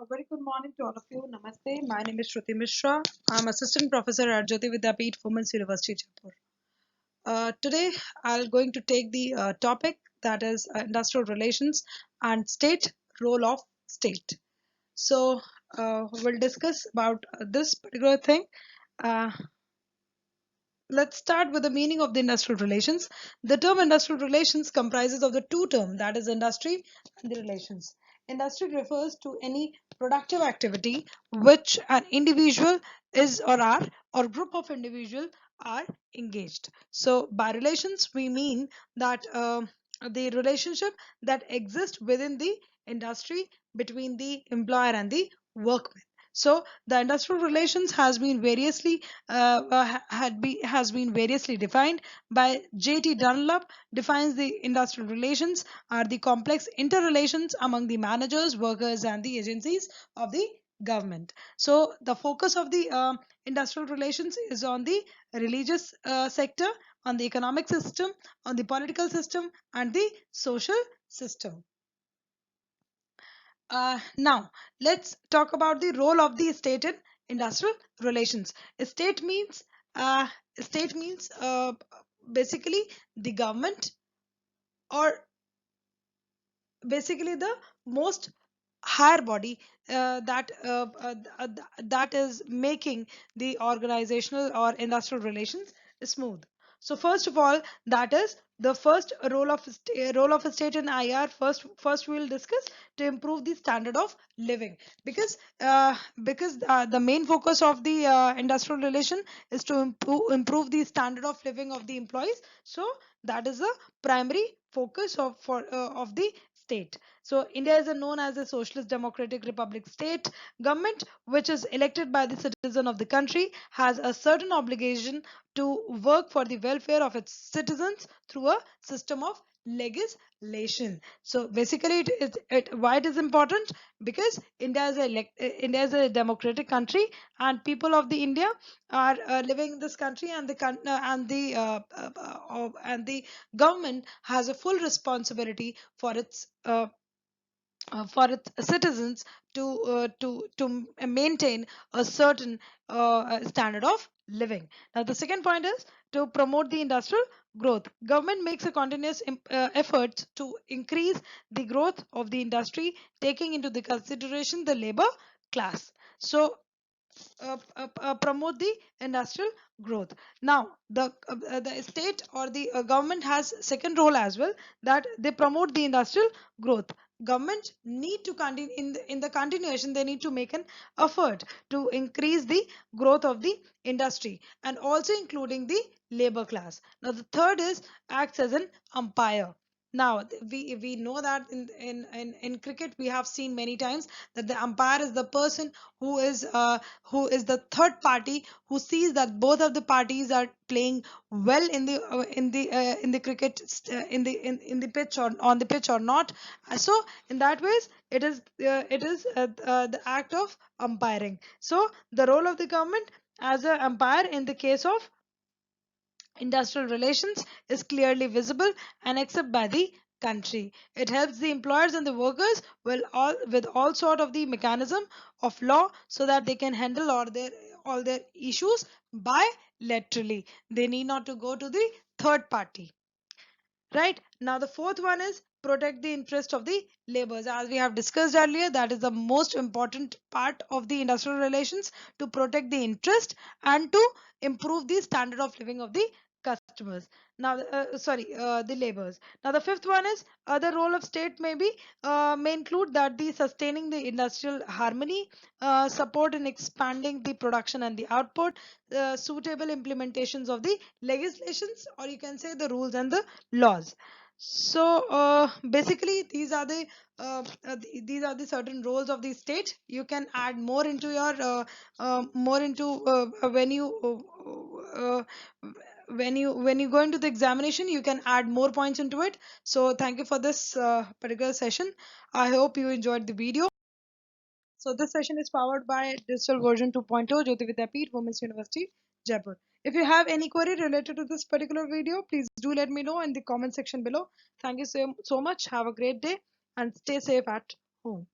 Very good morning to all of you. Namaste. My name is Shruti Mishra. I'm Assistant Professor at Jyoti Vidyapeeth Women's University, Jaipur. Today, I'm going to take the topic that is industrial relations and state role of state. So, we'll discuss about this particular thing. Uh, Let's start with the meaning of the industrial relations. The term industrial relations comprises of the two terms, that is industry and the relations. Industry refers to any productive activity which an individual is or are or group of individual are engaged. So by relations we mean that the relationship that exists within the industry between the employer and the workman. So the industrial relations has been has been variously defined by J.T. Dunlop. Defines the industrial relations are the complex interrelations among the managers, workers, and the agencies of the government. So the focus of the industrial relations is on the religious sector, on the economic system, on the political system, and the social system. Now, let's talk about the role of the state in industrial relations. State means uh, state means basically the government, or basically the most higher body that is making the organizational or industrial relations smooth. So first of all, that is the first role of a state in IR. First we will discuss to improve the standard of living, because the main focus of the industrial relation is to improve the standard of living of the employees. So that is the primary focus of the state. So India is known as a socialist democratic republic. State government, which is elected by the citizen of the country, has a certain obligation to work for the welfare of its citizens through a system of legislation. So basically, why it is important? Because India is a democratic country, and people of the India are living in this country, and the government has a full responsibility for its citizens to maintain a certain standard of living. Now, the second point is to promote the industrial growth. Government makes a continuous effort to increase the growth of the industry, taking into the consideration the labor class. So promote the industrial growth. Now the state or the government has second role as well, that they promote the industrial growth. Government need to continue in the continuation, they need to make an effort to increase the growth of the industry, and also including the labor class. Now the third is acts as an umpire. Now we know that in cricket we have seen many times that the umpire is the person who is the third party, who sees that both of the parties are playing well in the cricket in the pitch or on the pitch or not. So in that ways it is the act of umpiring. So the role of the government as an umpire in the case of industrial relations is clearly visible and accepted by the country. It helps the employers and the workers with all sort of the mechanism of law, so that they can handle all their issues bilaterally. They need not to go to the third party. Right now, the fourth one is protect the interest of the laborers. As we have discussed earlier, that is the most important part of the industrial relations, to protect the interest and to improve the standard of living of the customers. Now, the laborers. Now, the fifth one is other role of state may include that the sustaining the industrial harmony, support in expanding the production and the output, suitable implementations of the legislations, or you can say the rules and the laws. So basically these are the certain roles of the state. You can add more into your more into uh, when you go into the examination, you can add more points into it. So thank you for this particular session. I hope you enjoyed the video. So this session is powered by Digital Version 2.0, Jyoti Vidyapeeth, Women's University, Jaipur. If you have any query related to this particular video, please do let me know in the comment section below. Thank you so much. Have a great day and stay safe at home.